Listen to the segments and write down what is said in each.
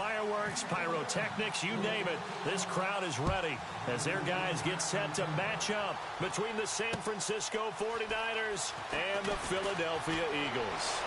fireworks, pyrotechnics, you name it. This crowd is ready as their guys get set to match up between the San Francisco 49ers and the Philadelphia Eagles.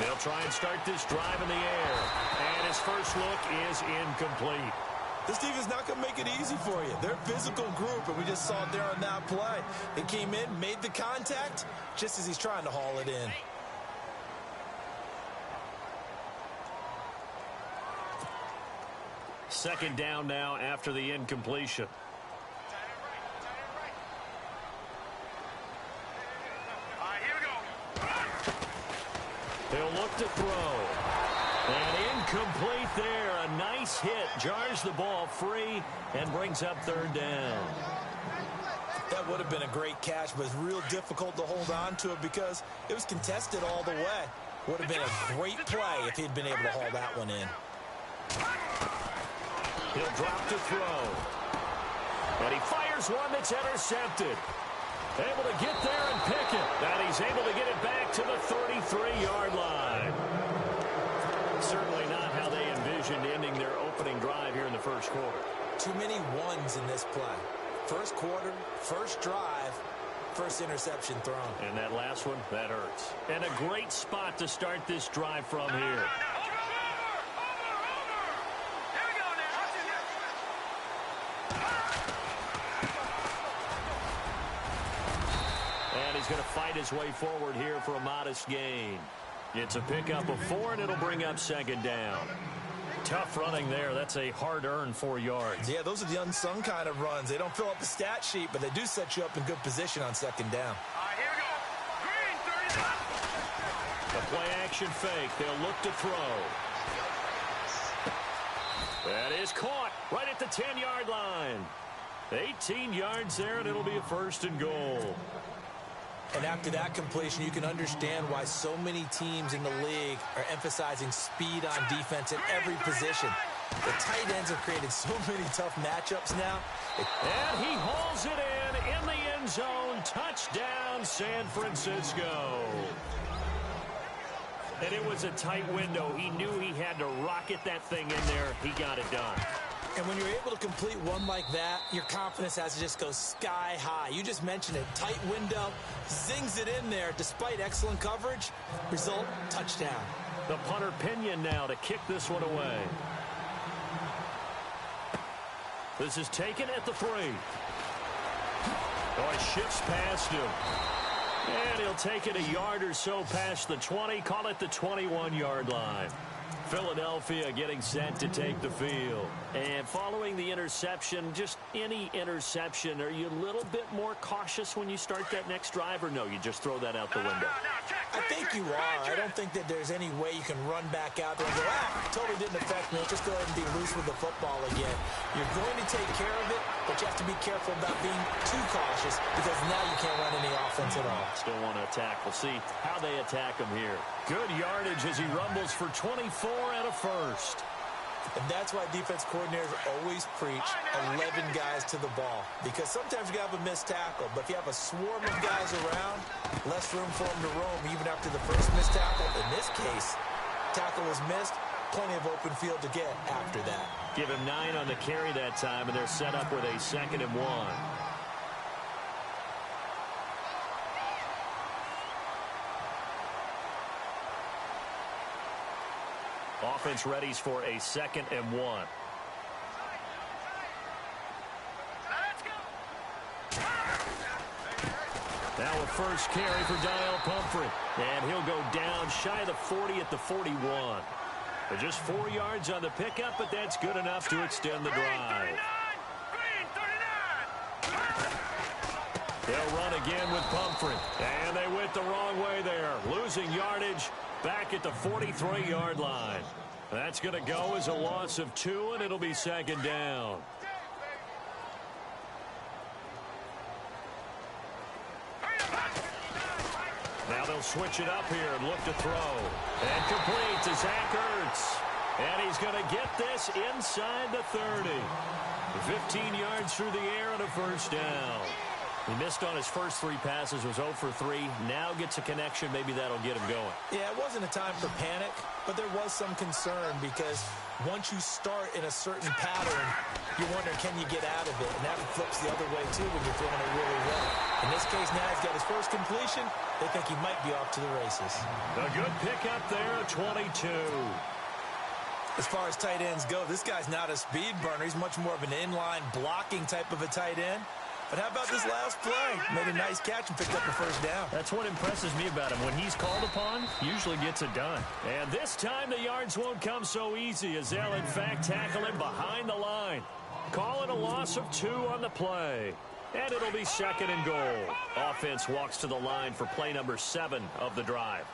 They'll try and start this drive in the air. And his first look is incomplete. This defense not going to make it easy for you. They're a physical group, and we just saw it there on that play. They came in, made the contact, just as he's trying to haul it in. Second down now after the incompletion. He'll look to throw. And incomplete there. A nice hit. Jars the ball free and brings up third down. That would have been a great catch, but it's real difficult to hold on to it because it was contested all the way. Would have been a great play if he'd been able to haul that one in. He'll drop to throw. And he fires one that's intercepted. Able to get there and pick it. And he's able to get it back to the 33-yard line. Certainly not how they envisioned ending their opening drive here in the first quarter. Too many ones in this play. First quarter, first drive, first interception thrown. And that last one, that hurts. And a great spot to start this drive from here. He's going to fight his way forward here for a modest gain. It's a pickup of 4, and it'll bring up second down. Tough running there. That's a hard-earned 4 yards. Yeah, those are the unsung kind of runs. They don't fill up the stat sheet, but they do set you up in good position on second down. Here we go. Green, 30. The play-action fake. They'll look to throw. That is caught right at the 10-yard line. 18 yards there, and it'll be a first and goal. And after that completion, you can understand why so many teams in the league are emphasizing speed on defense at every position. The tight ends have created so many tough matchups now. And he hauls it in the end zone. Touchdown, San Francisco. And it was a tight window. He knew he had to rocket that thing in there. He got it done. And when you're able to complete one like that, your confidence has to just go sky high. You just mentioned it. Tight window, zings it in there despite excellent coverage. Result, touchdown. The punter Pinion now to kick this one away. This is taken at the 3. Oh, it shifts past him. And he'll take it a yard or so past the 20. Call it the 21-yard line. Philadelphia getting set to take the field. And following the interception, just any interception, are you a little bit more cautious when you start that next drive, or no, you just throw that out the window? I think you are. I don't think that there's any way you can run back out there and go, totally didn't affect me. Just go ahead and be loose with the football again. You're going to take care of it, but you have to be careful about being too cautious because now you can't run any offense at all. Still want to attack. We'll see how they attack him here. Good yardage as he rumbles for 24 and a first. And that's why defense coordinators always preach 11 guys to the ball. Because sometimes you have a missed tackle, but if you have a swarm of guys around, less room for them to roam even after the first missed tackle. In this case, tackle was missed, plenty of open field to get after that. Give him 9 on the carry that time, and they're set up with a 2nd and 1. Offense readies for a 2nd and 1. Now a first carry for Donnell Pumphrey. And he'll go down shy of the 40 at the 41. But just 4 yards on the pickup, but that's good enough to extend the drive. They'll run again with Pumphrey. And they went the wrong way there. Losing yardage back at the 43-yard line. That's going to go as a loss of 2, and it'll be second down. Now they'll switch it up here and look to throw. And complete to Zach Ertz. And he's going to get this inside the 30. 15 yards through the air and a first down. He missed on his first 3 passes, was 0 for 3. Now gets a connection. Maybe that'll get him going. Yeah, it wasn't a time for panic, but there was some concern because once you start in a certain pattern, you wonder, can you get out of it? And that flips the other way, too, when you're throwing it really well. In this case, now he's got his first completion. They think he might be off to the races. A good pickup there at 22. As far as tight ends go, this guy's not a speed burner. He's much more of an inline blocking type of a tight end. But how about this last play? Made a nice catch and picked up the first down. That's what impresses me about him. When he's called upon, usually gets it done. And this time the yards won't come so easy as they'll, in fact, tackle him behind the line. Call it a loss of 2 on the play. And it'll be second and goal. Offense walks to the line for play number 7 of the drive.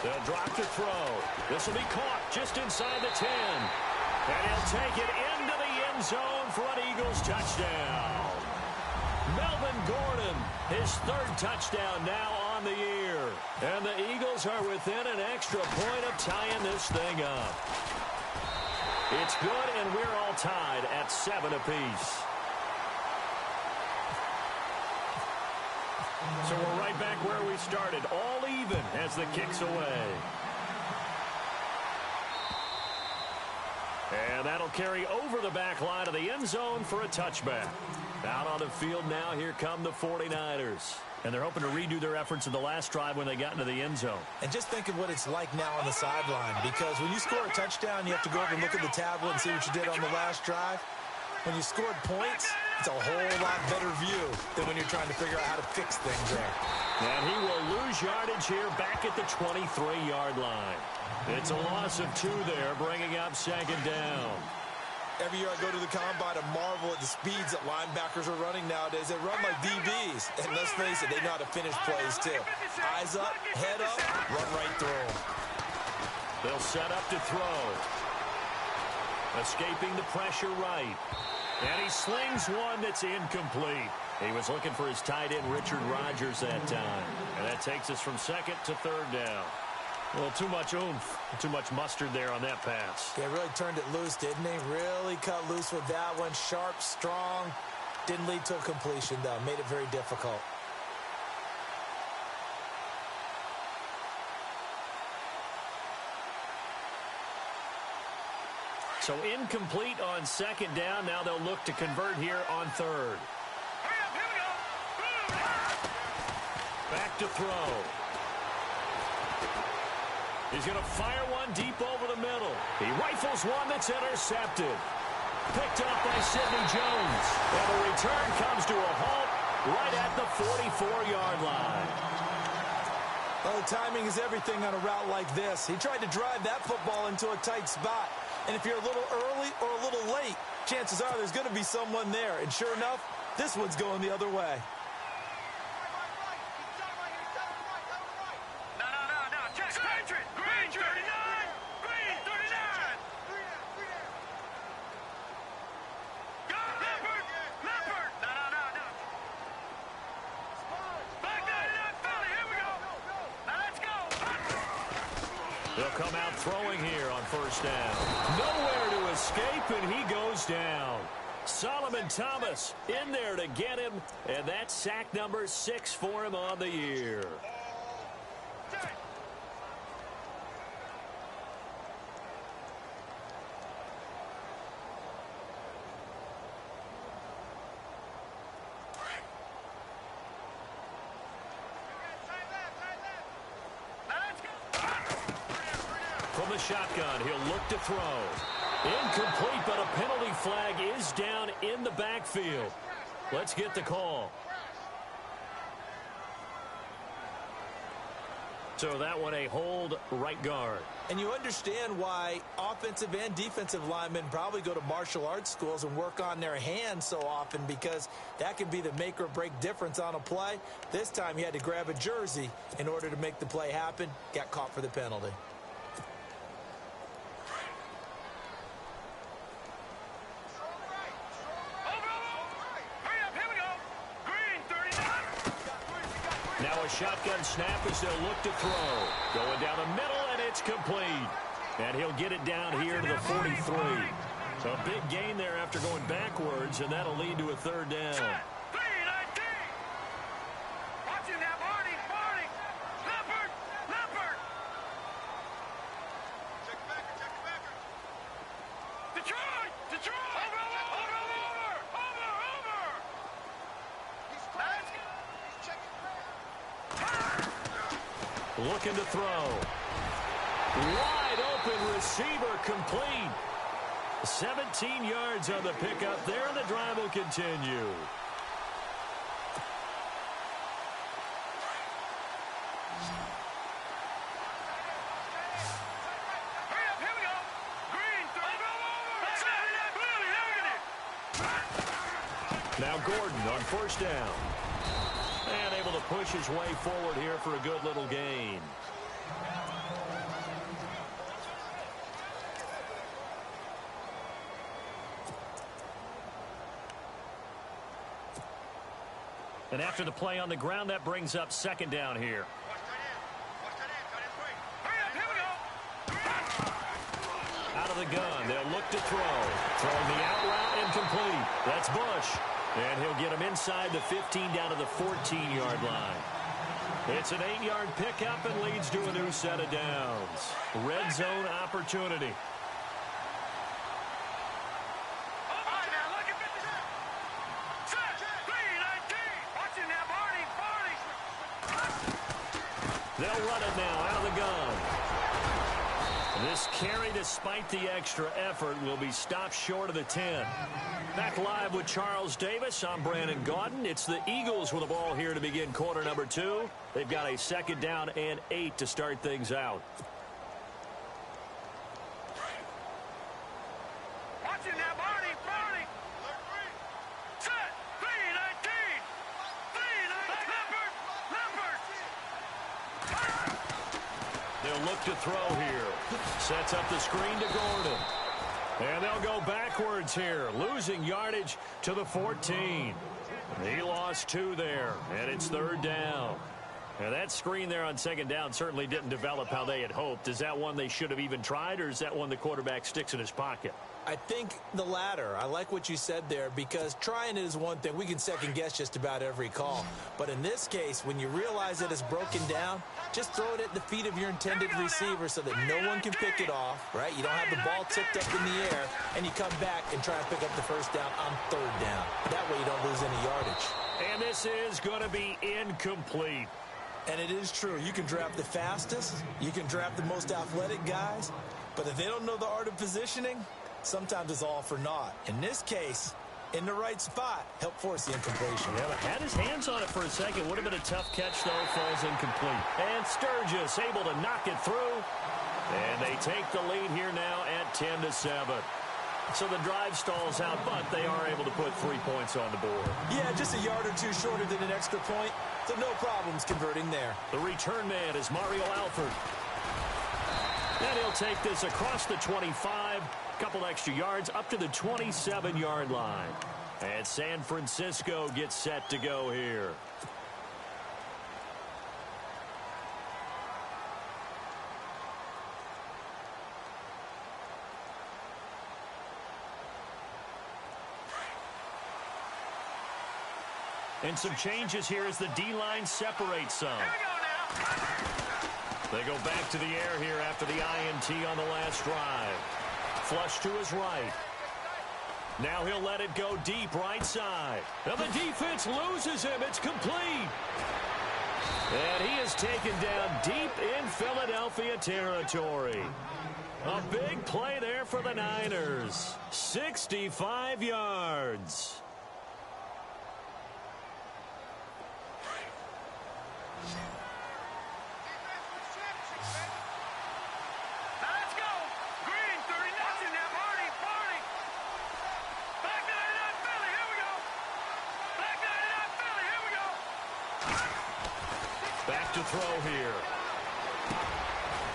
They'll drop to throw. This will be caught just inside the 10. And he'll take it into the end zone for an Eagles touchdown. Melvin Gordon, his 3rd touchdown now on the year. And the Eagles are within an extra point of tying this thing up. It's good, and we're all tied at 7 apiece. So we're right back where we started, all even as the kick's away. And that'll carry over the back line of the end zone for a touchback. Out on the field now, here come the 49ers. And they're hoping to redo their efforts in the last drive when they got into the end zone. And just think of what it's like now on the sideline, because when you score a touchdown, you have to go over and look at the tablet and see what you did on the last drive. When you scored points, it's a whole lot better view than when you're trying to figure out how to fix things there. And he will lose yardage here back at the 23-yard line. It's a loss of 2 there, bringing up second down. Every year I go to the combine and marvel at the speeds that linebackers are running nowadays. They run like DBs. And let's face it, they know how to finish plays too. Eyes up, head up, run right through them. They'll set up to throw. Escaping the pressure right. And he slings one that's incomplete. He was looking for his tight end, Richard Rodgers, that time. And that takes us from 2nd to 3rd down. Well, too much oomph, too much mustard there on that pass. Yeah, really turned it loose, didn't he? Really cut loose with that one. Sharp, strong. Didn't lead to a completion, though. Made it very difficult. So incomplete on 2nd down. Now they'll look to convert here on 3rd. Back to throw. He's going to fire one deep over the middle. He rifles one that's intercepted. Picked up by Sidney Jones. And the return comes to a halt right at the 44-yard line. Well, the timing is everything on a route like this. He tried to drive that football into a tight spot. And if you're a little early or a little late, chances are there's going to be someone there. And sure enough, this one's going the other way. They'll come out throwing here on 1st down. Nowhere to escape, and he goes down. Solomon Thomas in there to get him, and that's sack number 6 for him on the year. From the shotgun, he'll look to throw. Incomplete, but a penalty flag is down in the backfield. Let's get the call. So that one a hold right guard. And you understand why offensive and defensive linemen probably go to martial arts schools and work on their hands so often, because that can be the make or break difference on a play. This time he had to grab a jersey in order to make the play happen. Got caught for the penalty. Now a shotgun snap as they'll look to throw. Going down the middle, and it's complete. And he'll get it down here to the 43. So a big gain there after going backwards, and that'll lead to a third down. Looking to throw. Wide open receiver, complete. 17 yards on the pickup there, and the drive will continue. Now Gordon on first down. And able to push his way forward here for a good little gain. And after the play on the ground, that brings up second down here. Out of the gun, they'll look to throw. Throwing the out route, incomplete. That's Bush. And he'll get him inside the 15 down to the 14-yard line. It's an 8-yard pickup and leads to a new set of downs. Red zone opportunity. They'll run it now out of the gun. This carry, despite the extra effort, will be stopped short of the 10. Back live with Charles Davis. I'm Brandon Gaudin. It's the Eagles with the ball here to begin quarter number 2. They've got a second down and 8 to start things out. Watching that, Barney. Set. 3-19. They'll look to throw here. Sets up the screen to Gordon. And they'll go backwards here, losing yardage to the 14. He lost 2 there, and it's third down. Now that screen there on second down certainly didn't develop how they had hoped. Is that one they should have even tried, or is that one the quarterback sticks in his pocket? I think the latter. I like what you said there, because trying it is one thing. We can second guess just about every call. But in this case, when you realize that it's broken down, just throw it at the feet of your intended receiver so that no one can pick it off, right? You don't have the ball tipped up in the air, and you come back and try and pick up the first down on third down. That way you don't lose any yardage. And this is going to be incomplete. And it is true. You can draft the fastest. You can draft the most athletic guys. But if they don't know the art of positioning, sometimes it's all for naught. In this case, in the right spot, helped force the incompletion. Yeah, but had his hands on it for a second. Would have been a tough catch, though. Falls incomplete. And Sturgis able to knock it through. And they take the lead here now at 10-7. So the drive stalls out, but they are able to put 3 points on the board. Yeah, just a yard or two shorter than an extra point. So no problems converting there. The return man is Mario Alford. And he'll take this across the 25. Couple extra yards up to the 27-yard line. And San Francisco gets set to go here. And some changes here as the D-line separates some. They go back to the air here after the INT on the last drive. Flush to his right. Now he'll let it go deep right side. Now the defense loses him. It's complete. And he is taken down deep in Philadelphia territory. A big play there for the Niners. 65 yards. to throw here.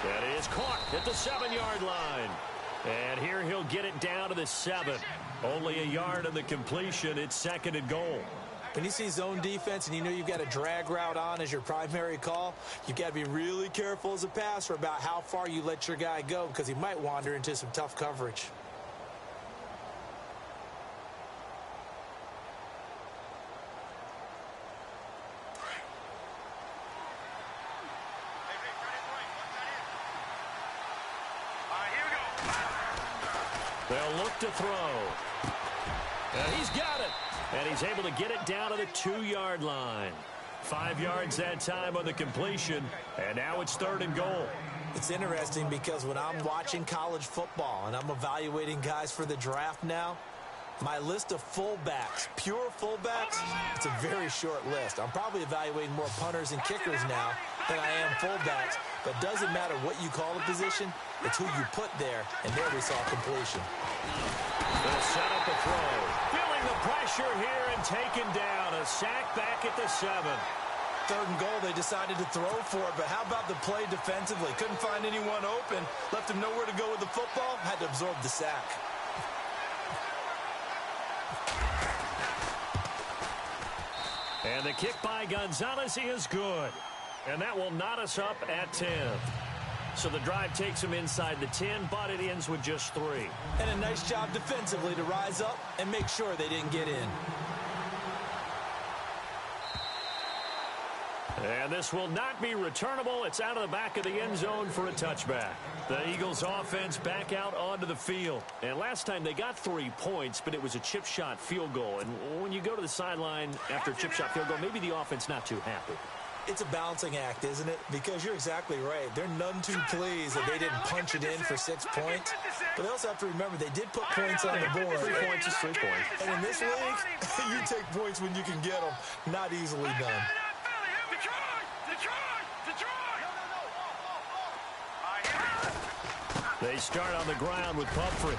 That is caught at the 7-yard line. And here he'll get it down to the 7. Only a yard on the completion. It's 2nd and goal. When you see zone defense and you know you've got a drag route on as your primary call, you've got to be really careful as a passer about how far you let your guy go because he might wander into some tough coverage. They'll look to throw. And he's got it. And he's able to get it down to the 2-yard line. 5 yards that time on the completion. And now it's 3rd and goal. It's interesting because when I'm watching college football and I'm evaluating guys for the draft now, my list of fullbacks, pure fullbacks, it's a very short list. I'm probably evaluating more punters and kickers now than I am fullbacks. But it doesn't matter what you call a position, it's who you put there. And there we saw completion. They'll set up a throw. Feeling the pressure here and taken down. A sack back at the 7. 3rd and goal, they decided to throw for it. But how about the play defensively? Couldn't find anyone open. Left him nowhere to go with the football. Had to absorb the sack. And the kick by Gonzalez is good. And that will knot us up at 10. So the drive takes him inside the 10, but it ends with just 3. And a nice job defensively to rise up and make sure they didn't get in. And this will not be returnable. It's out of the back of the end zone for a touchback. The Eagles offense back out onto the field. And last time they got 3 points, but it was a chip shot field goal. And when you go to the sideline after a chip shot field goal, maybe the offense not too happy. It's a balancing act, isn't it? Because you're exactly right. They're none too pleased that they didn't punch it in for 6 points. But they also have to remember they did put points on the board. 3 points is 3 points. And in this league, you take points when you can get them. Not easily done. They start on the ground with Pumphrey.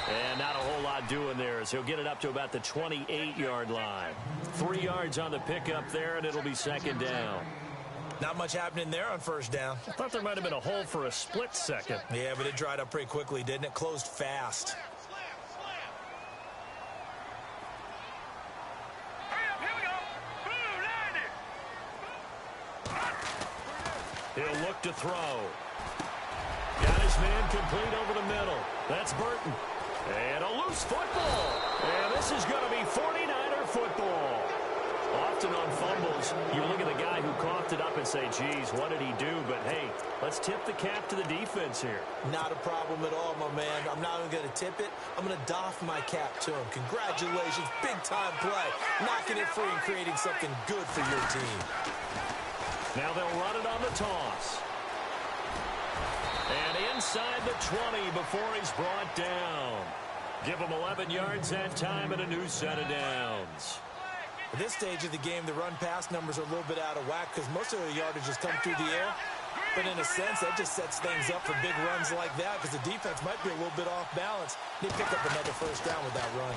And not a whole lot doing there as he'll get it up to about the 28-yard line. 3 yards on the pickup there, and it'll be 2nd down. Not much happening there on 1st down. I thought there might have been a hole for a split second. Yeah, but it dried up pretty quickly, didn't it? Closed fast. He'll look to throw. Got his man complete over the middle. That's Burton. And a loose football. And this is going to be 49er football. Often on fumbles, you look at the guy who coughed it up and say, geez, what did he do? But, hey, let's tip the cap to the defense here. Not a problem at all, my man. I'm not even going to tip it. I'm going to doff my cap to him. Congratulations. Big-time play. Knocking it free and creating something good for your team. Now they'll run it on the toss. And inside the 20 before he's brought down. Give him 11 yards that time and a new set of downs. At this stage of the game, the run-pass numbers are a little bit out of whack because most of the yardage has come through the air. But in a sense, that just sets things up for big runs like that because the defense might be a little bit off balance. They pick up another 1st down with that run.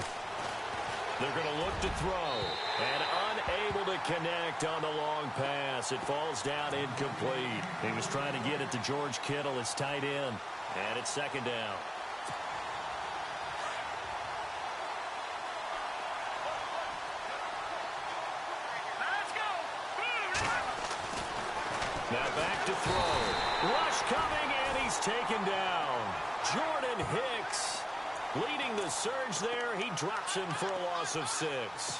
They're going to look to throw. And unable to connect on the long pass. It falls down incomplete. He was trying to get it to George Kittle, his tight end. And it's 2nd down. Now back to throw. Rush coming, and he's taken down. Jordan Hicks leading the surge there. He drops him for a loss of 6.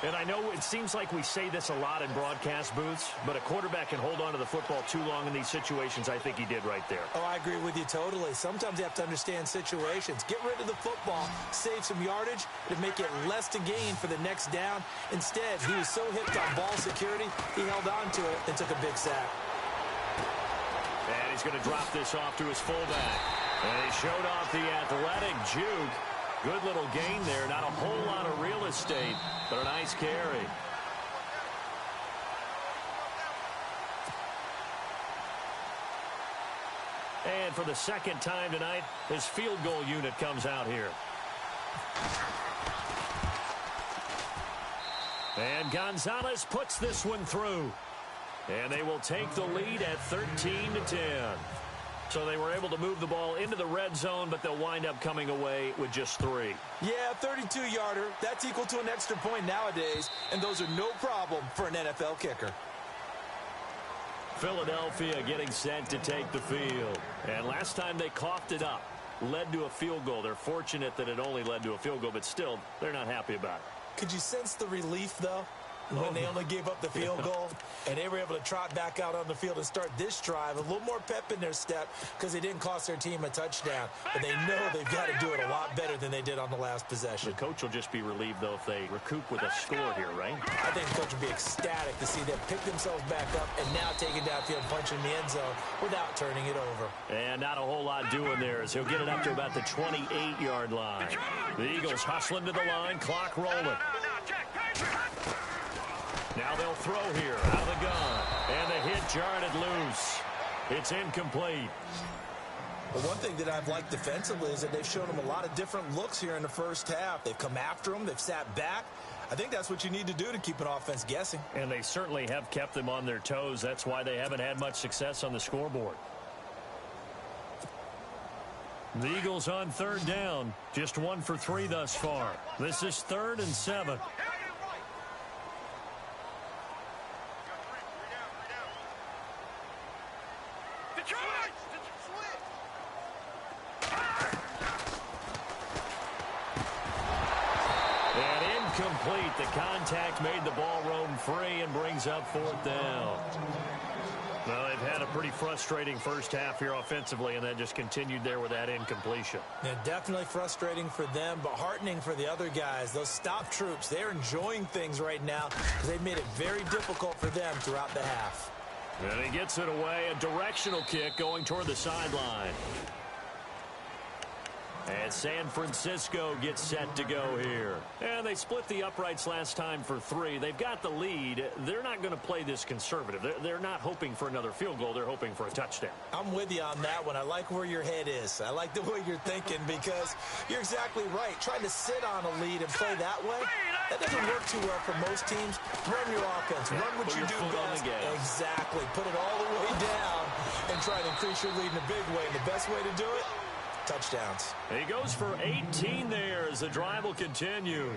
And I know it seems like we say this a lot in broadcast booths, but a quarterback can hold on to the football too long in these situations. I think he did right there. Oh, I agree with you totally. Sometimes you have to understand situations. Get rid of the football, save some yardage, to make it less to gain for the next down. Instead, he was so hipped on ball security, he held on to it and took a big sack. And he's going to drop this off to his fullback. And he showed off the athletic juke. Good little gain there. Not a whole lot of real estate, but a nice carry. And for the 2nd time tonight, his field goal unit comes out here. And Gonzalez puts this one through. And they will take the lead at 13-10. So they were able to move the ball into the red zone, but they'll wind up coming away with just 3. Yeah, 32-yarder. That's equal to an extra point nowadays, and those are no problem for an NFL kicker. Philadelphia getting set to take the field. And last time they coughed it up, led to a field goal. They're fortunate that it only led to a field goal, but still, they're not happy about it. Could you sense the relief, though, when they only gave up the field goal and they were able to trot back out on the field and start this drive? A little more pep in their step because they didn't cost their team a touchdown. But they know they've got to do it a lot better than they did on the last possession. The coach will just be relieved, though, if they recoup with a score here, right? I think the coach will be ecstatic to see them pick themselves back up and now take it downfield, punch in the end zone without turning it over. And not a whole lot doing there as he'll get it up to about the 28-yard line. The Eagles hustling to the line, clock rolling. Now they'll throw here out of the gun. And the hit jarred loose. It's incomplete. Well, one thing that I've liked defensively is that they've shown them a lot of different looks here in the first half. They've come after them. They've sat back. I think that's what you need to do to keep an offense guessing. And they certainly have kept them on their toes. That's why they haven't had much success on the scoreboard. The Eagles on third down. Just 1 for 3 thus far. This is 3rd and 7. Incomplete. The contact made the ball roam free and brings up 4th down. Well, they've had a pretty frustrating first half here offensively, and then just continued there with that incompletion. Yeah, definitely frustrating for them, but heartening for the other guys. Those stop troops, they're enjoying things right now because they've made it very difficult for them throughout the half. And he gets it away. A directional kick going toward the sideline. And San Francisco gets set to go here. And they split the uprights last time for 3. They've got the lead. They're not going to play this conservative. They're not hoping for another field goal. They're hoping for a touchdown. I'm with you on that one. I like where your head is. I like the way you're thinking because you're exactly right. Trying to sit on a lead and play that way, that doesn't work too well for most teams. Run your offense. Run what you do best. Exactly. Put it all the way down and try to increase your lead in a big way. And the best way to do it, touchdowns. He goes for 18 there as the drive will continue.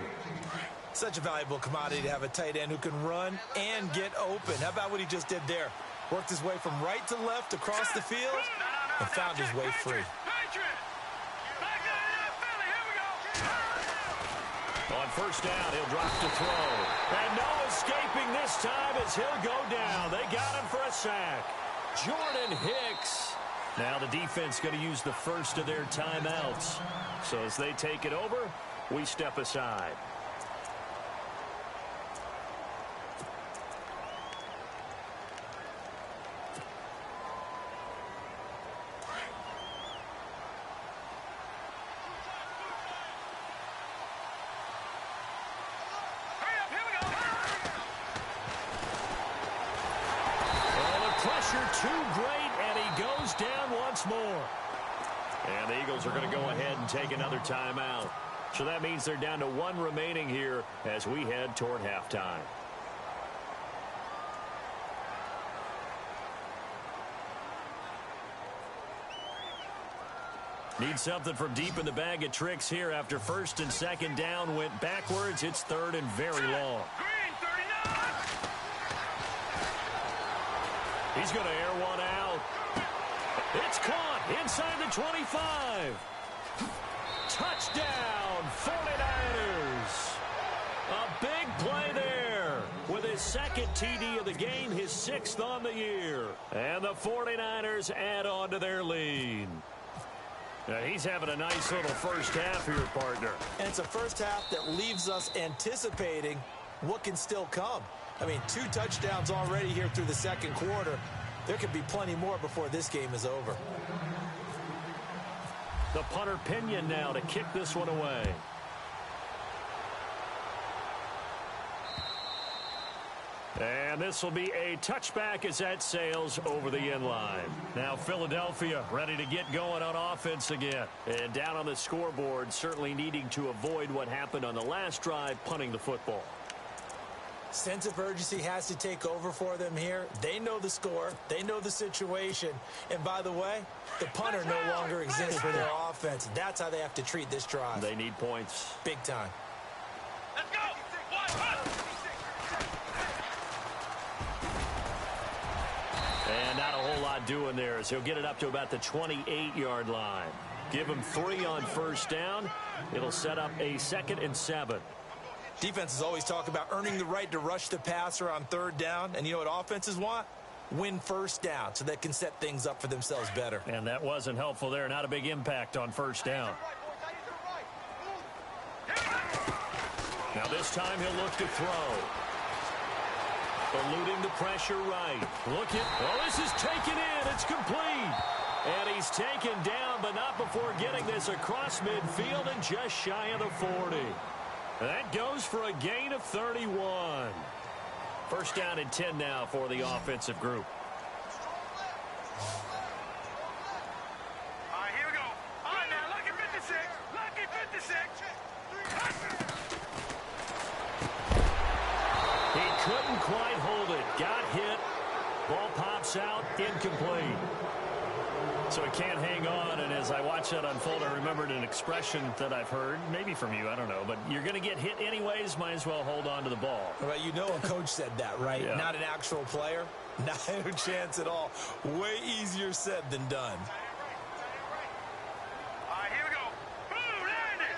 Such a valuable commodity to have a tight end who can run and get open. How about what he just did there? Worked his way from right to left across the field and found his way free. On first down, he'll drop to throw. And no escaping this time as he'll go down. They got him for a sack. Jordan Hicks. Now the defense going to use the first of their timeouts. So as they take it over, we step aside. Too great, and he goes down once more. And the Eagles are going to go ahead and take another timeout. So that means they're down to 1 remaining here as we head toward halftime. Need something from deep in the bag of tricks here after 1st and 2nd down went backwards. It's 3rd and very long. He's going to air one out. It's caught inside the 25. Touchdown, 49ers. A big play there with his 2nd TD of the game, his 6th on the year. And the 49ers add on to their lead. Now he's having a nice little first half here, partner. And it's a first half that leaves us anticipating what can still come. I mean, 2 touchdowns already here through the 2nd quarter. There could be plenty more before this game is over. The punter Pinion now to kick this one away. And this will be a touchback as that sails over the end line. Now Philadelphia ready to get going on offense again. And down on the scoreboard, certainly needing to avoid what happened on the last drive, punting the football. Sense of urgency has to take over for them here. They know the score. They know the situation. And by the way, the punter no longer exists for their offense. That's how they have to treat this drive. They need points. Big time. Let's go. And not a whole lot doing there as he'll get it up to about the 28-yard line. Give him 3 on first down. It'll set up a 2nd and 7. Defenses always talk about earning the right to rush the passer on 3rd down. And you know what offenses want? Win first down so they can set things up for themselves better. And that wasn't helpful there. Not a big impact on first down. Now this time he'll look to throw. Eluding the pressure right. Look at, oh, this is taken in. It's complete. And he's taken down, but not before getting this across midfield and just shy of the 40. That goes for a gain of 31. First down and 10 now for the offensive group. All right, here we go. All right, now, lucky 56. Lucky 56. He couldn't quite hold it. Got hit. Ball pops out. Incomplete. So he can't hang on, and as I watch that unfold, I remembered an expression that I've heard, maybe from you, I don't know, but you're going to get hit anyways, might as well hold on to the ball. Well, you know a coach said that, right? Yeah. Not an actual player. Not a chance at all. Way easier said than done. All right, here we go. Blue 90.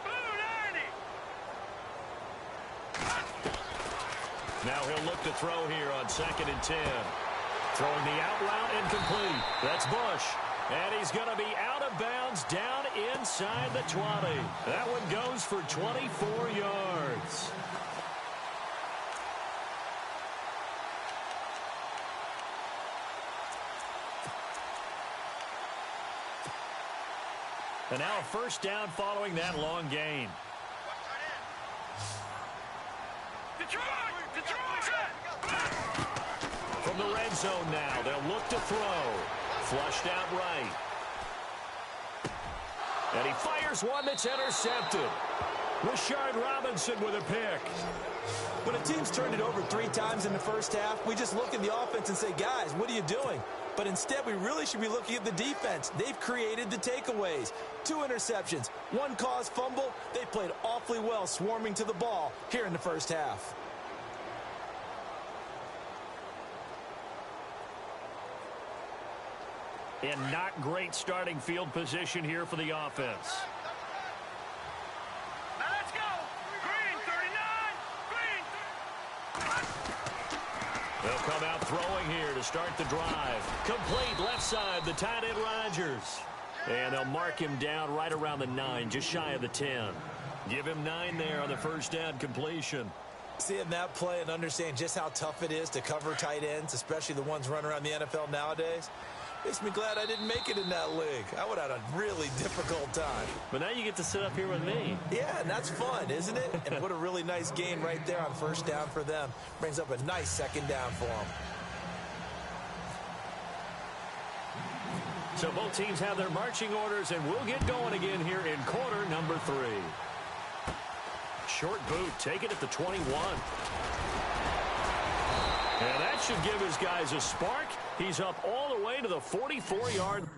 Blue 90. Now he'll look to throw here on 2nd and 10. Throwing the out route incomplete. That's Bush. And he's going to be out of bounds down inside the 20. That one goes for 24 yards. And now a first down following that long gain. Detroit. From the red zone now, they'll look to throw. Flushed out right. And he fires one that's intercepted. Rashard Robinson with a pick. When a team's turned it over 3 times in the first half, we just look at the offense and say, guys, what are you doing? But instead, we really should be looking at the defense. They've created the takeaways. 2 interceptions, 1 caused fumble. They played awfully well swarming to the ball here in the first half. And not great starting field position here for the offense. Now let's go. Green 39. They'll come out throwing here to start the drive. Complete left side, the tight end Rodgers. And they'll mark him down right around the 9, just shy of the 10. Give him 9 there on the first down completion. Seeing that play and understand just how tough it is to cover tight ends, especially the ones running around the NFL nowadays, makes me glad I didn't make it in that league. I would have had a really difficult time. But now you get to sit up here with me. Yeah, and that's fun, isn't it? And what a really nice gain right there on first down for them. Brings up a nice second down for them. So both teams have their marching orders, and we'll get going again here in quarter number 3. Short boot, take it at the 21. And that should give his guys a spark. He's up all the way to the 44-yard line.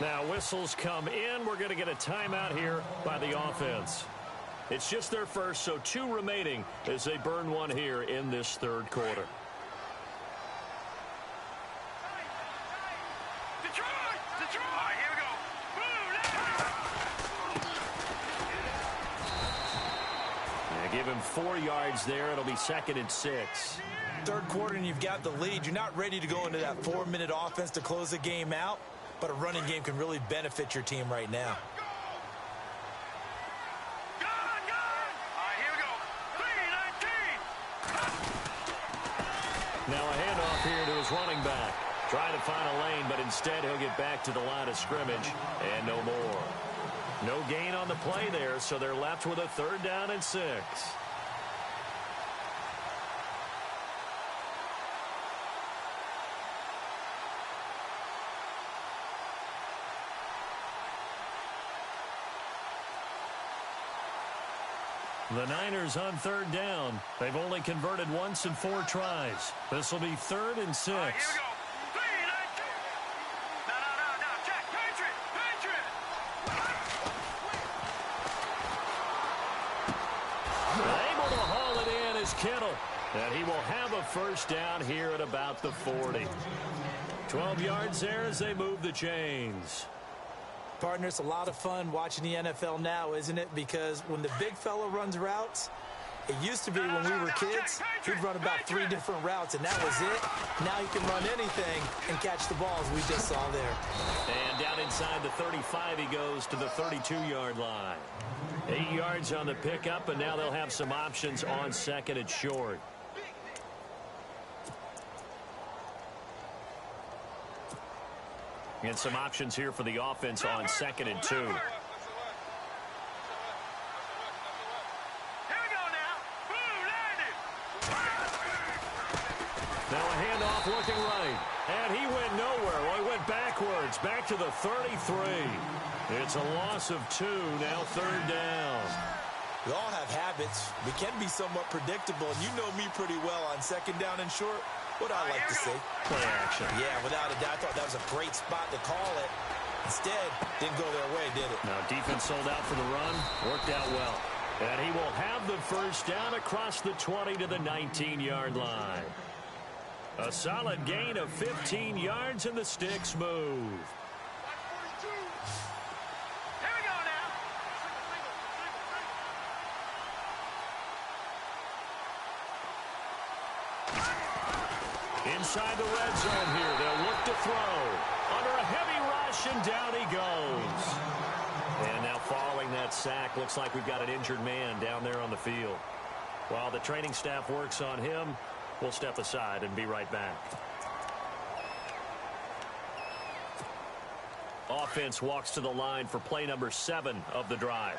Now whistles come in. We're going to get a timeout here by the offense. It's just their first, so 2 remaining as they burn one here in this third quarter. Detroit. All right, here we go. him 4 yards there. It'll be 2nd and 6. Third quarter and you've got the lead. You're not ready to go into that 4-minute offense to close the game out, but a running game can really benefit your team right now. Now a handoff here to his running back. Trying to find a lane, but instead he'll get back to the line of scrimmage and no more. No gain on the play there, so they're left with a 3rd down and 6. The Niners on 3rd down. They've only converted once in 4 tries. This will be 3rd and 6. Here we go. No, check. Patriot. Able to haul it in is Kittle. And he will have a 1st down here at about the 40. 12 yards there as they move the chains. Partner, it's a lot of fun watching the NFL now, isn't it? Because when the big fella runs routes, it used to be when we were kids, he'd run about 3 different routes, and that was it. Now he can run anything and catch the ball, as we just saw there. And down inside the 35, he goes to the 32-yard line. 8 yards on the pickup, and now they'll have some options on 2nd and short. And some options here for the offense on 2nd and 2. Here we go now. Boom, landed. Now a handoff looking right. And he went nowhere. Well, he went backwards, back to the 33. It's a loss of 2, now 3rd down. We all have habits. We can be somewhat predictable, and you know me pretty well on 2nd down and short. What I like to say. Play action. Yeah, without a doubt. I thought that was a great spot to call it. Instead, didn't go their way, did it? Now defense sold out for the run. Worked out well. And he will have the 1st down across the 20 to the 19-yard line. A solid gain of 15 yards, and the sticks move. Here we go now. Inside the red zone here. They'll look to throw. Under a heavy rush, and down he goes. And now following that sack, looks like we've got an injured man down there on the field. While the training staff works on him, we'll step aside and be right back. Offense walks to the line for play number 7 of the drive.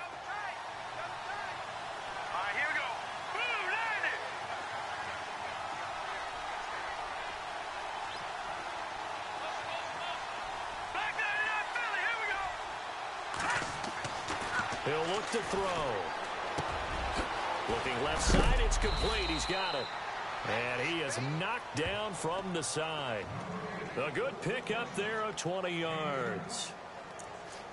All right, here we go. Boom, landed. Back that up, Philly. Here we go. He'll look to throw. Looking left side, it's complete. He's got it. And he is knocked down from the side. A good pick up there of 20 yards.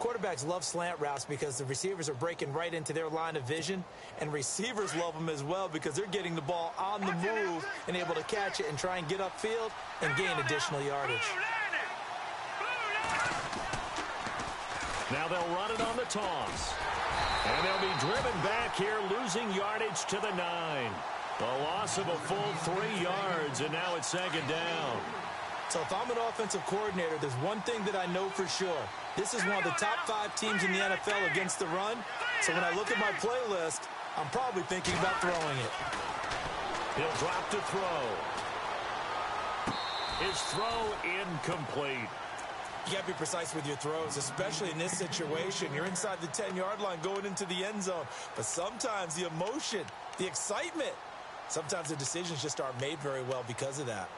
Quarterbacks love slant routes because the receivers are breaking right into their line of vision, and receivers love them as well because they're getting the ball on the move and able to catch it and try and get upfield and gain additional yardage. Now they'll run it on the toss. And they'll be driven back here, losing yardage to the 9. A loss of a full 3 yards, and now it's 2nd down. So if I'm an offensive coordinator, there's one thing that I know for sure. This is one of the top 5 teams in the NFL against the run. So when I look at my playlist, I'm probably thinking about throwing it. He'll drop to throw. His throw incomplete. You got to be precise with your throws, especially in this situation. You're inside the 10-yard line going into the end zone. But sometimes the emotion, the excitement, sometimes the decisions just aren't made very well because of that.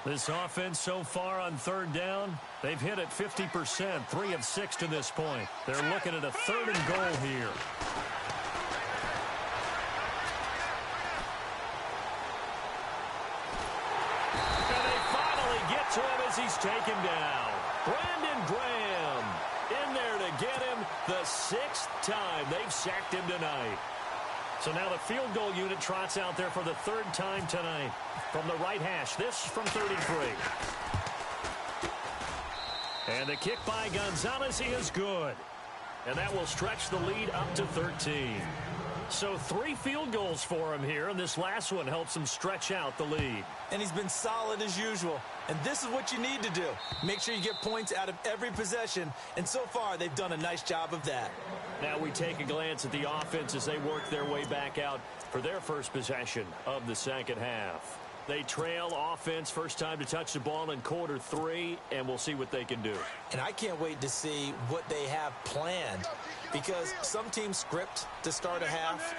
This offense so far on 3rd down, they've hit it 50%, 3 of 6 to this point. They're looking at a 3rd and goal here. And they finally get to him as he's taken down. Brandon Graham in there to get him the 6th time they've sacked him tonight. So now the field goal unit trots out there for the 3rd time tonight. From the right hash, this from 33. And the kick by Gonzalez is good. And that will stretch the lead up to 13. So 3 field goals for him here, and this last one helps him stretch out the lead. And he's been solid as usual. And this is what you need to do. Make sure you get points out of every possession. And so far, they've done a nice job of that. Now we take a glance at the offense as they work their way back out for their first possession of the second half. They trail offense, first time to touch the ball in quarter 3, and we'll see what they can do. And I can't wait to see what they have planned, because some teams script to start a half.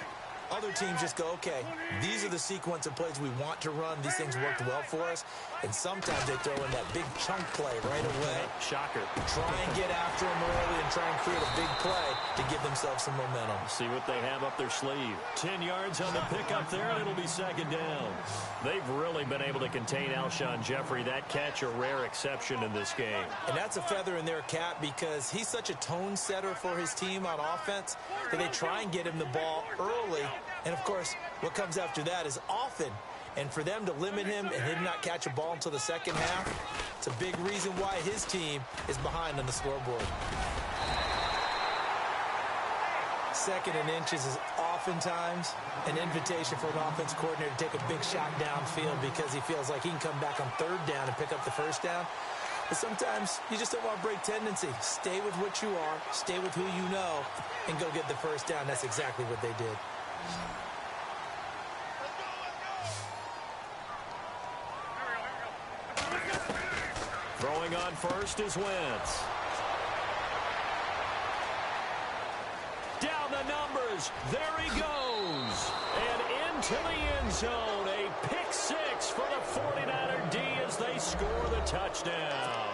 Other teams just go, okay, these are the sequence of plays we want to run. These things worked well for us. And sometimes they throw in that big chunk play right away. Shocker. Try and get after them early and try and create a big play to give themselves some momentum. See what they have up their sleeve. 10 yards on the pickup there, and it'll be second down. They've really been able to contain Alshon Jeffrey. That catch a rare exception in this game. And that's a feather in their cap because he's such a tone setter for his team on offense that they try and get him the ball early. And, of course, what comes after that is often. And for them to limit him and him not catch a ball until the second half, it's a big reason why his team is behind on the scoreboard. Second and inches is oftentimes an invitation for an offense coordinator to take a big shot downfield because he feels like he can come back on third down and pick up the first down. But sometimes you just don't want to break tendency. Stay with what you are, stay with who you know, and go get the first down. That's exactly what they did. Throwing on first is Wentz. Down the numbers. There he goes. And into the end zone. A pick 6 for the 49er D as they score the touchdown.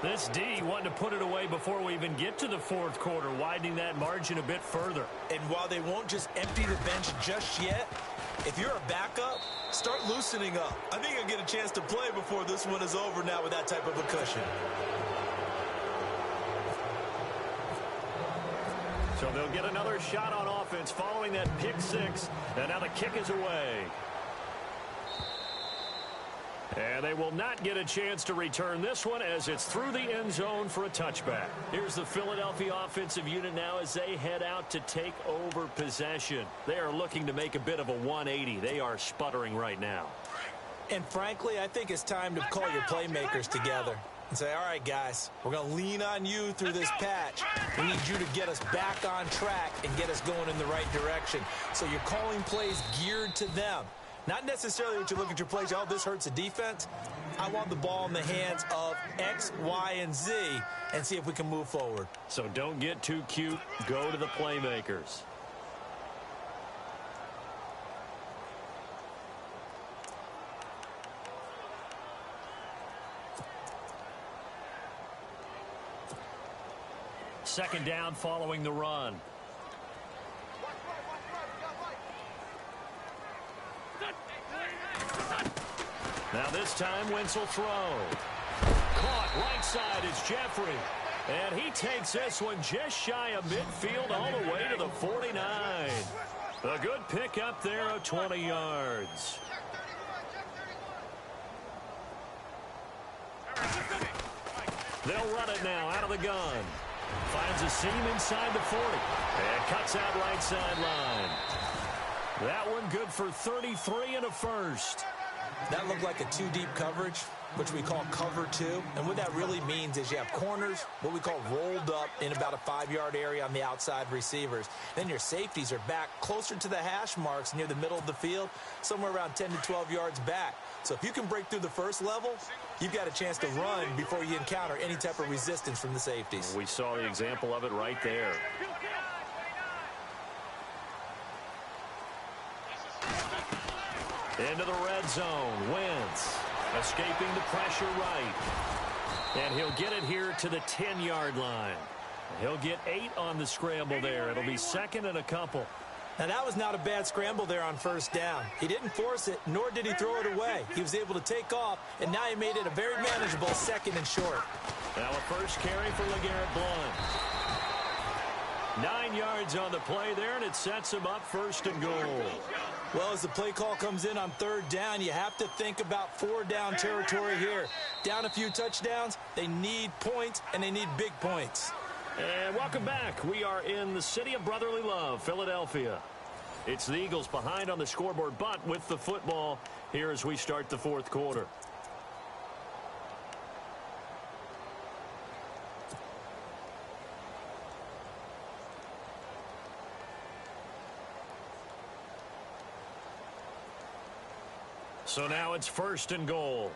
This D wanted to put it away before we even get to the fourth quarter, widening that margin a bit further. And while they won't just empty the bench just yet, if you're a backup, start loosening up. I think you'll get a chance to play before this one is over now with that type of a cushion. So they'll get another shot on offense following that pick 6, and now the kick is away. And they will not get a chance to return this one as it's through the end zone for a touchback. Here's the Philadelphia offensive unit now as they head out to take over possession. They are looking to make a bit of a 180. They are sputtering right now. And frankly, I think it's time to call your playmakers together and say, all right, guys, we're going to lean on you through this patch. We need you to get us back on track and get us going in the right direction. So you're calling plays geared to them. Not necessarily what you look at your plays, oh, this hurts the defense. I want the ball in the hands of X, Y, and Z and see if we can move forward. So don't get too cute. Go to the playmakers. Second down following the run. Now this time Wentz will throw. Caught right side is Jeffrey. And he takes this one just shy of midfield all the way to the 49. A good pick up there of 20 yards. They'll run it now out of the gun. Finds a seam inside the 40. And cuts out right sideline. That one good for 33 and a first. That looked like a 2-deep coverage, which we call cover 2. And what that really means is you have corners, what we call rolled up in about a 5-yard area on the outside receivers. Then your safeties are back closer to the hash marks near the middle of the field, somewhere around 10 to 12 yards back. So if you can break through the first level, you've got a chance to run before you encounter any type of resistance from the safeties. We saw the example of it right there. Into the red zone. Wentz escaping the pressure right. And he'll get it here to the 10-yard line. He'll get 8 on the scramble there. It'll be second and a couple. Now, that was not a bad scramble there on first down. He didn't force it, nor did he throw it away. He was able to take off, and now he made it a very manageable second and short. Now a first carry for LeGarrette Blount. 9 yards on the play there, and it sets him up 1st and goal. Well, as the play call comes in on 3rd down, you have to think about 4-down territory here. Down a few touchdowns, they need points, and they need big points. And welcome back. We are in the city of brotherly love, Philadelphia. It's the Eagles behind on the scoreboard, but with the football here as we start the 4th quarter. So now it's 1st and goal.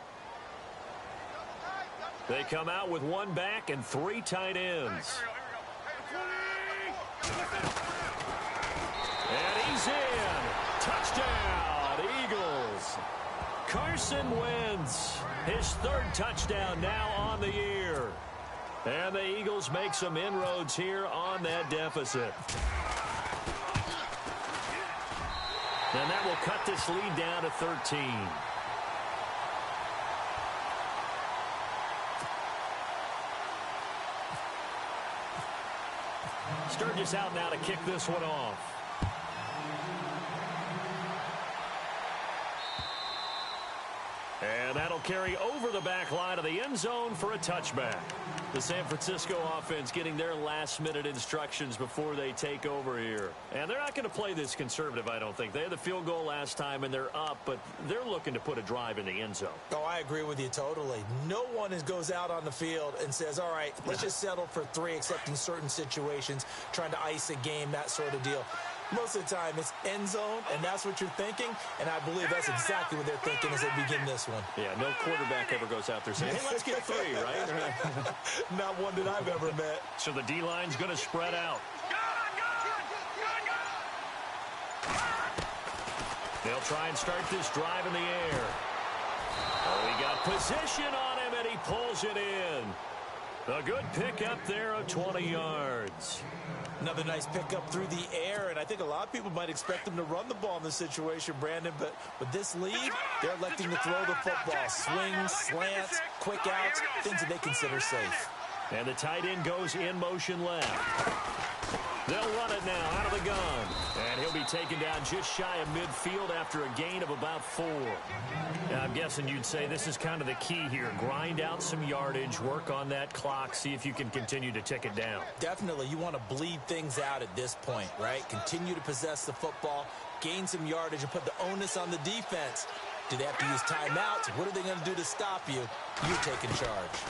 They come out with 1 back and 3 tight ends. And he's in. Touchdown, Eagles. Carson Wentz, his 3rd touchdown now on the year. And the Eagles make some inroads here on that deficit. And that will cut this lead down to 13. Sturgis out now to kick this one off. And that'll carry over the back line of the end zone for a touchback. The San Francisco offense getting their last-minute instructions before they take over here. And they're not going to play this conservative, I don't think. They had the field goal last time, and they're up, but they're looking to put a drive in the end zone. Oh, I agree with you totally. No one goes out on the field and says, all right, let's just settle for 3, except in certain situations, trying to ice a game, that sort of deal. Most of the time, it's end zone, and that's what you're thinking, and I believe that's exactly what they're thinking as they begin this one. Yeah, no quarterback ever goes out there saying, hey, let's get 3, right? Not one that I've ever met. So the D-line's going to spread out. They'll try and start this drive in the air. Oh, he got position on him, and he pulls it in. A good pickup there of 20 yards. Another nice pickup through the air, and I think a lot of people might expect them to run the ball in this situation, Brandon, but with this lead, they're electing to throw the football. Swings, slants, quick outs, things that they consider safe. And the tight end goes in motion left. They'll run it now out of the gun. And he'll be taken down just shy of midfield after a gain of about 4. Now, I'm guessing you'd say this is kind of the key here. Grind out some yardage, work on that clock, see if you can continue to tick it down. Definitely. You want to bleed things out at this point, right? Continue to possess the football, gain some yardage, and put the onus on the defense. Do they have to use timeouts? What are they going to do to stop you? You're taking charge.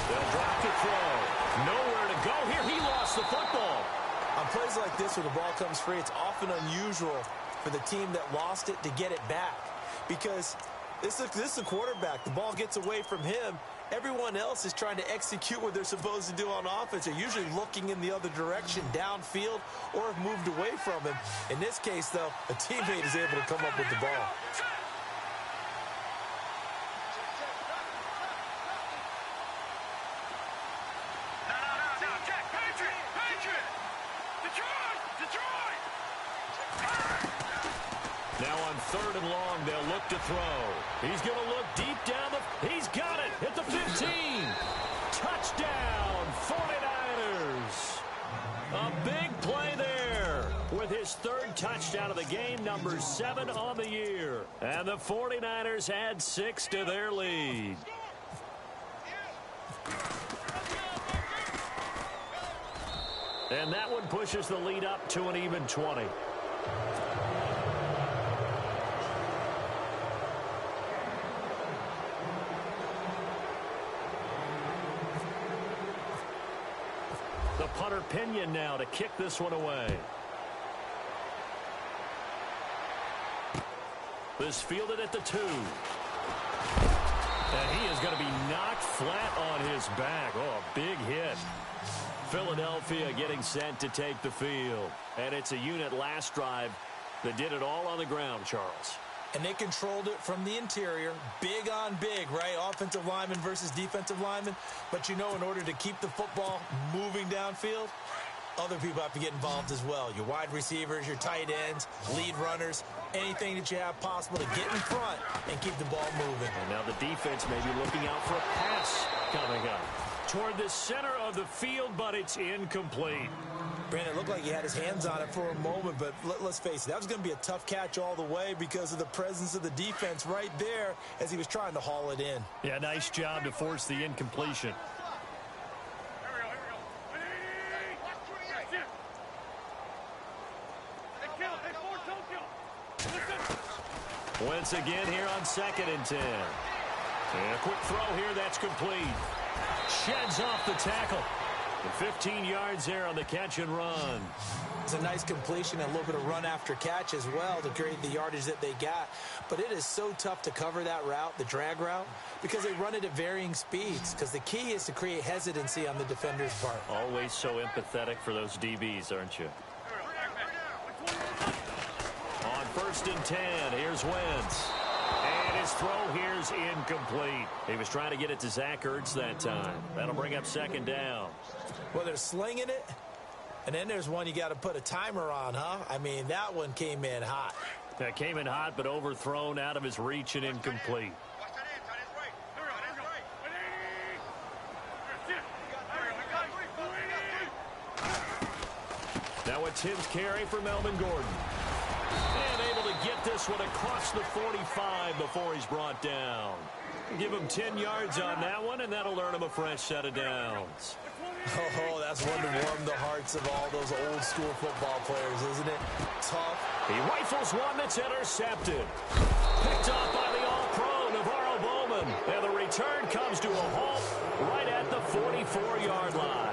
They'll drop the throw. Nowhere to go here. He lost the football. On plays like this where the ball comes free, it's often unusual for the team that lost it to get it back. Because this is a quarterback. The ball gets away from him. Everyone else is trying to execute what they're supposed to do on offense. They're usually looking in the other direction, downfield, or have moved away from him. In this case, though, a teammate is able to come up with the ball. Now on 3rd and long, they'll look to throw. He's going to look deep down the... He's got it at the 15. Touchdown, 49ers. A big play there with his 3rd touchdown of the game, number 7 on the year. And the 49ers add 6 to their lead. And that one pushes the lead up to an even 20. The punter Pinion now to kick this one away. This fielded at the 2. And he is going to be knocked flat on his back. Oh, a big hit. Philadelphia getting sent to take the field. And it's a unit last drive that did it all on the ground, Charles. And they controlled it from the interior. Big on big, right? Offensive lineman versus defensive lineman. But, you know, in order to keep the football moving downfield, other people have to get involved as well. Your wide receivers, your tight ends, lead runners, anything that you have possible to get in front and keep the ball moving. And now the defense may be looking out for a pass coming up. toward the center of the field, but it's incomplete. Brandon, it looked like he had his hands on it for a moment, but let's face it, that was going to be a tough catch all the way because of the presence of the defense right there as he was trying to haul it in. Yeah, nice job to force the incompletion. Once again here on 2nd and 10. And a quick throw here, that's complete. Sheds off the tackle. And 15 yards there on the catch and run. It's a nice completion and a little bit of run after catch as well to create the yardage that they got. But it is so tough to cover that route, the drag route, because they run it at varying speeds. Because the key is to create hesitancy on the defender's part. Always so empathetic for those DBs, aren't you? On 1st and 10, here's Wentz. And his throw here's incomplete. He was trying to get it to Zach Ertz that time. That'll bring up 2nd down. Well, they're slinging it, and then there's one you got to put a timer on, huh? I mean, that one came in hot. That came in hot, but overthrown out of his reach and incomplete. Now a 10th carry for Melvin Gordon. And able to get this one across the 45 before he's brought down. Give him 10 yards on that one, and that'll earn him a fresh set of downs. Oh, that's one to warm the hearts of all those old school football players, isn't it? Tough. He rifles one that's intercepted. Picked off by the all-pro Navarro Bowman. And the return comes to a halt right at the 44-yard line.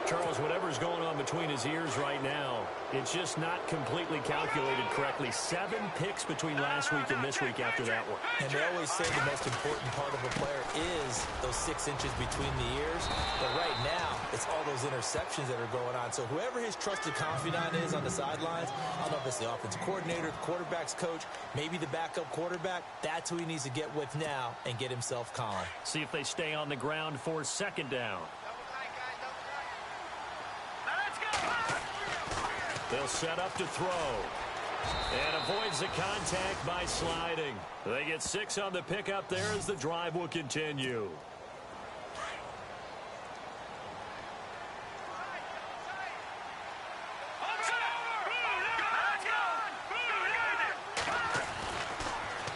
Charles, whatever's going on between his ears right now, it's just not completely calculated correctly. 7 picks between last week and this week after that one. And they always say the most important part of a player is those 6 inches between the ears. But right now, it's all those interceptions that are going on. So whoever his trusted confidant is on the sidelines, I don't know if it's the offensive coordinator, the quarterback's coach, maybe the backup quarterback, that's who he needs to get with now and get himself calm. See if they stay on the ground for 2nd down. They'll set up to throw. And avoids the contact by sliding. They get 6 on the pickup there as the drive will continue.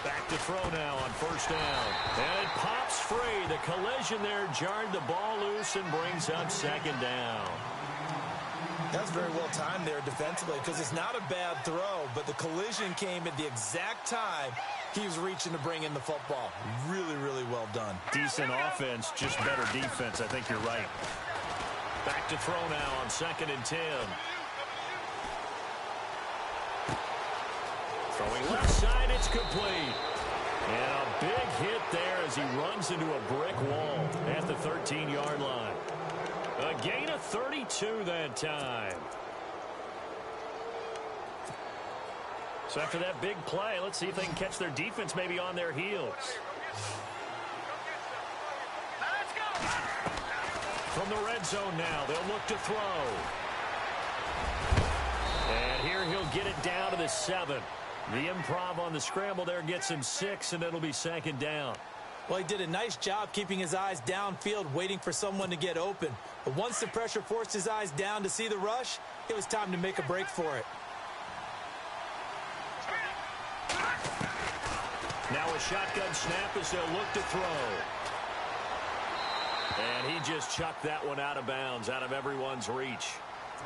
Back to throw now on 1st down. And it pops free. The collision there jarred the ball loose and brings up 2nd down. That's very well timed there defensively because it's not a bad throw, but the collision came at the exact time he was reaching to bring in the football. Really, really well done. Decent offense, just better defense. I think you're right. Back to throw now on 2nd and 10. Throwing left side, it's complete. And a big hit there as he runs into a brick wall at the 13-yard line. A gain of 32 that time. So after that big play, let's see if they can catch their defense maybe on their heels. From the red zone now, they'll look to throw. And here he'll get it down to the 7. The improv on the scramble there gets him 6, and it'll be 2nd down. Well, he did a nice job keeping his eyes downfield, waiting for someone to get open. But once the pressure forced his eyes down to see the rush, it was time to make a break for it. Now a shotgun snap as they'll look to throw. And he just chucked that one out of bounds, out of everyone's reach.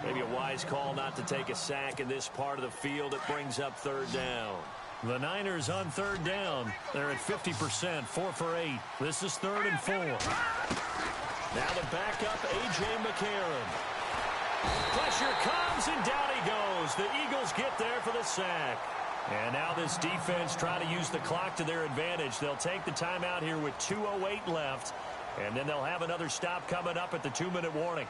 Maybe a wise call not to take a sack in this part of the field. It brings up 3rd down. The Niners on 3rd down. They're at 50%, 4 for 8. This is 3rd and 4. Now the backup, A.J. McCarron. Pressure comes, and down he goes. The Eagles get there for the sack. And now this defense trying to use the clock to their advantage. They'll take the timeout here with 2:08 left. And then they'll have another stop coming up at the 2-minute warning.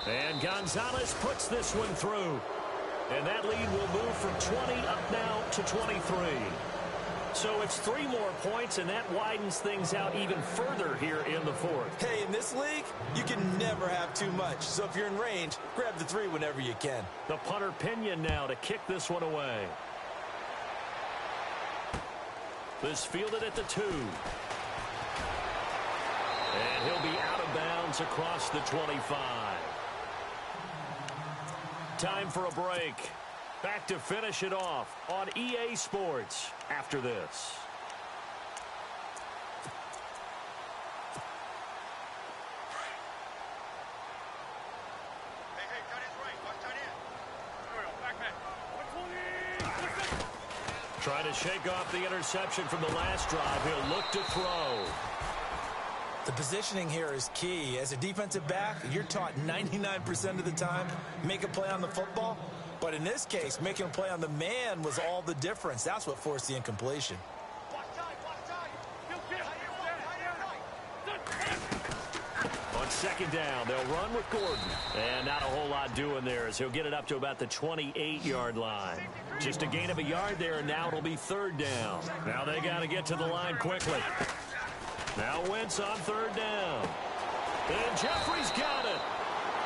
And Gonzalez puts this one through. And that lead will move from 20 up now to 23. So it's 3 more points, and that widens things out even further here in the 4th. Hey, in this league, you can never have too much. So if you're in range, grab the 3 whenever you can. The punter Pinion now to kick this one away. This fielded at the 2. And he'll be out of bounds across the 25. Time for a break. Back to finish it off on EA Sports after this. Trying to shake off the interception from the last drive. He'll look to throw. The positioning here is key. As a defensive back, you're taught 99% of the time, make a play on the football. But in this case, making a play on the man was all the difference. That's what forced the incompletion. On second down, they'll run with Gordon. And not a whole lot doing there as he'll get it up to about the 28-yard line. Just a gain of a yard there, and now it'll be third down. Now they got to get to the line quickly. Now Wentz on third down. And Jeffrey's got it.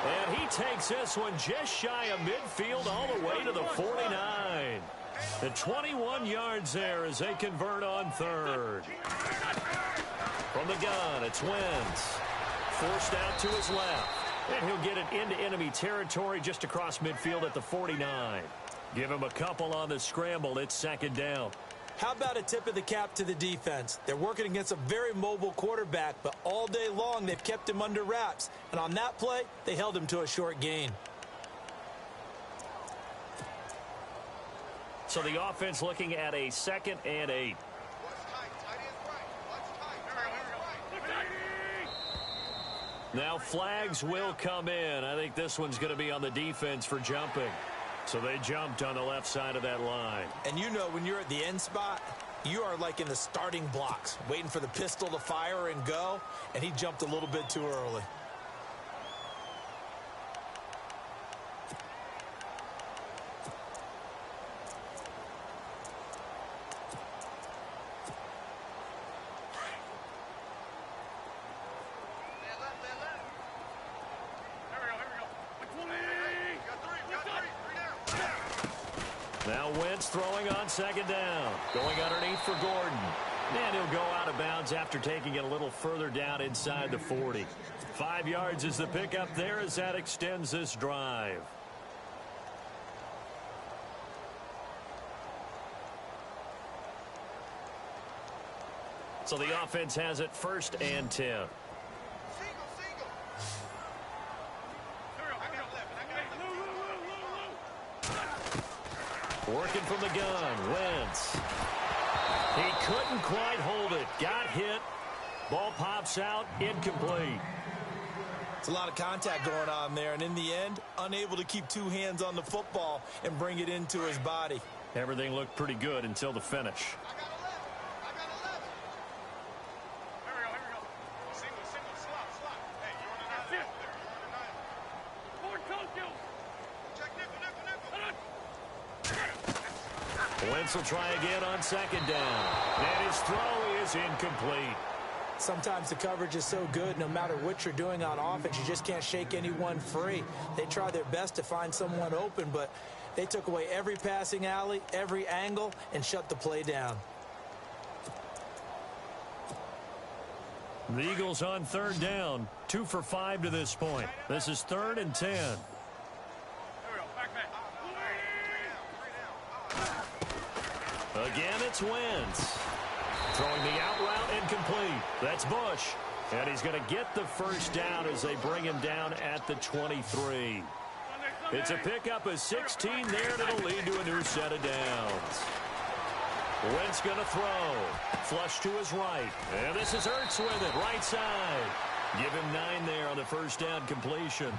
And he takes this one just shy of midfield all the way to the 49. The 21 yards there as they convert on third. From the gun, it's Wentz. Forced out to his left. And he'll get it into enemy territory just across midfield at the 49. Give him a couple on the scramble. It's second down. How about a tip of the cap to the defense? They're working against a very mobile quarterback, but all day long they've kept him under wraps. And on that play, they held him to a short gain. So the offense looking at a 2nd and 8. Now flags will come in. I think this one's going to be on the defense for jumping. So they jumped on the left side of that line. And you know when you're at the end spot, you are like in the starting blocks, waiting for the pistol to fire and go, and he jumped a little bit too early. Now Wentz throwing on second down. Going underneath for Gordon. And he'll go out of bounds after taking it a little further down inside the 40. 5 yards is the pickup there as that extends this drive. So the offense has it 1st and 10. Working from the gun, Wentz. He couldn't quite hold it. Got hit. Ball pops out, incomplete. It's a lot of contact going on there, and in the end, unable to keep 2 hands on the football and bring it into his body. Everything looked pretty good until the finish. Wentz will try again on second down. And his throw is incomplete. Sometimes the coverage is so good, no matter what you're doing on offense, you just can't shake anyone free. They try their best to find someone open, but they took away every passing alley, every angle, and shut the play down. The Eagles on third down. 2 for 5 to this point. This is 3rd and 10. Again, it's Wentz. Throwing the out route incomplete. That's Bush. And he's going to get the first down as they bring him down at the 23. It's a pickup of 16 there, and it'll lead to a new set of downs. Wentz going to throw. Flush to his right. And this is Ertz with it, right side. Give him 9 there on the first down completion.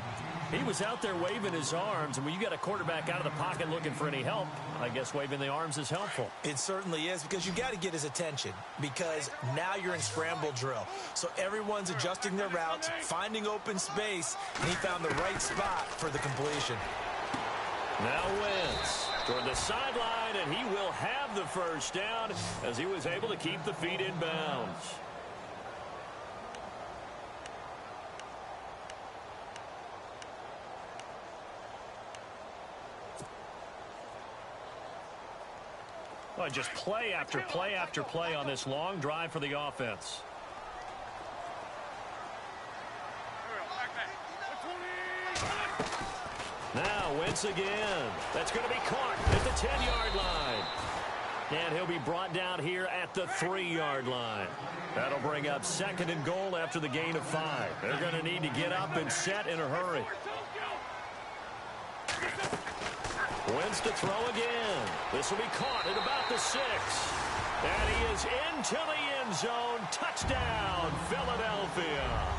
He was out there waving his arms, and when you got a quarterback out of the pocket looking for any help, I guess waving the arms is helpful. It certainly is, because you got to get his attention, because now you're in scramble drill. So everyone's adjusting their routes, finding open space, and he found the right spot for the completion. Now Wentz toward the sideline, and he will have the first down as he was able to keep the feet in bounds. Well, just play after play after play on this long drive for the offense. Now, Wentz again. That's going to be caught at the 10-yard line. And he'll be brought down here at the 3-yard line. That'll bring up 2nd and goal after the gain of 5. They're going to need to get up and set in a hurry. Wentz to throw again. This will be caught at about the 6. And he is into the end zone. Touchdown, Philadelphia.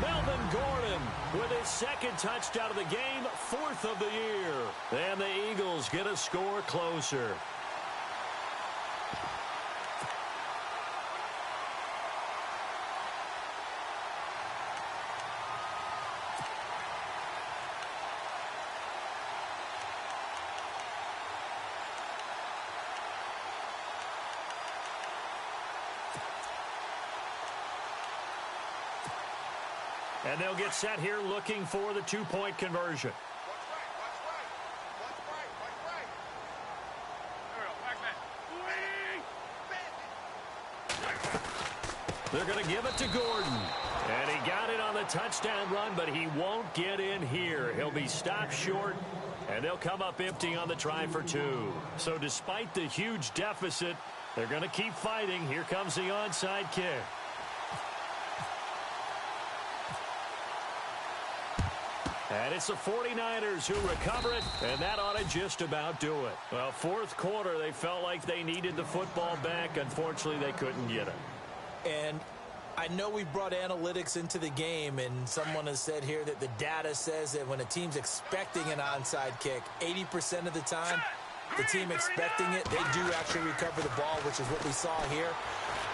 Melvin Gordon with his 2nd touchdown of the game, 4th of the year. And the Eagles get a score closer. And they'll get set here looking for the 2-point conversion. They're going to give it to Gordon. And he got it on the touchdown run, but he won't get in here. He'll be stopped short, and they'll come up empty on the try for 2. So despite the huge deficit, they're going to keep fighting. Here comes the onside kick. And it's the 49ers who recover it, and that ought to just about do it. Well, 4th quarter, they felt like they needed the football back. Unfortunately, they couldn't get it. And I know we brought analytics into the game, and someone has said here that the data says that when a team's expecting an onside kick, 80% of the time, the team expecting it, they do actually recover the ball, which is what we saw here.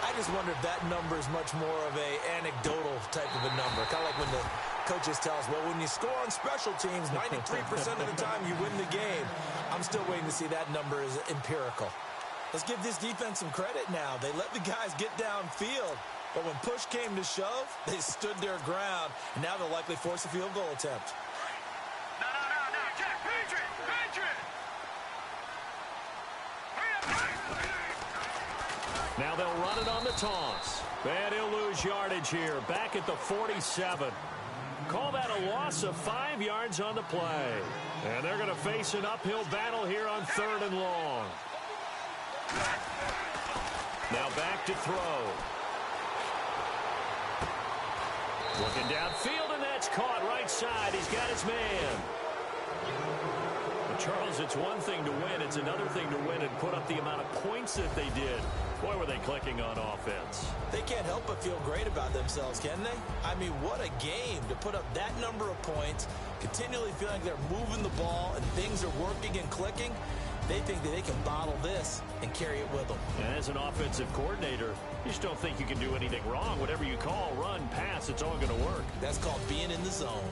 I just wonder if that number is much more of a anecdotal type of a number. Kind of like when the coaches tell us, well, when you score on special teams, 93% of the time you win the game. I'm still waiting to see that number is empirical. Let's give this defense some credit now. They let the guys get downfield, but when push came to shove, they stood their ground, and now they'll likely force a field goal attempt. No, Jack, Patriot! Now they'll run it on the toss. And he'll lose yardage here, back at the 47. Call that a loss of 5 yards on the play. And they're going to face an uphill battle here on 3rd and long. Now back to throw. Looking downfield, and that's caught right side. He's got his man. But Charles, it's one thing to win. It's another thing to win and put up the amount of points that they did. Boy, were they clicking on offense. They can't help but feel great about themselves, can they? I mean, what a game to put up that number of points, continually feeling like they're moving the ball and things are working and clicking. They think that they can bottle this and carry it with them. And as an offensive coordinator, you just don't think you can do anything wrong. Whatever you call, run, pass, it's all going to work. That's called being in the zone.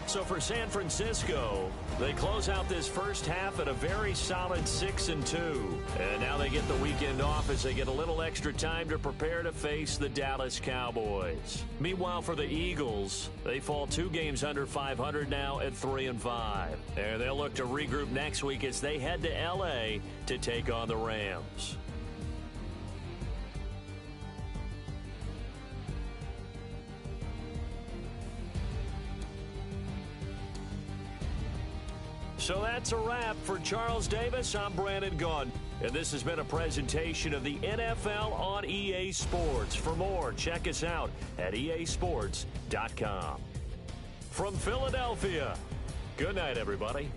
So for San Francisco, they close out this first half at a very solid 6-2. And now they get the weekend off as they get a little extra time to prepare to face the Dallas Cowboys. Meanwhile, for the Eagles, they fall 2 games under 500 now at 3-5. And they'll look to regroup next week as they head to L.A. to take on the Rams. So that's a wrap. For Charles Davis, I'm Brandon Gaudin. And this has been a presentation of the NFL on EA Sports. For more, check us out at easports.com. From Philadelphia, good night, everybody.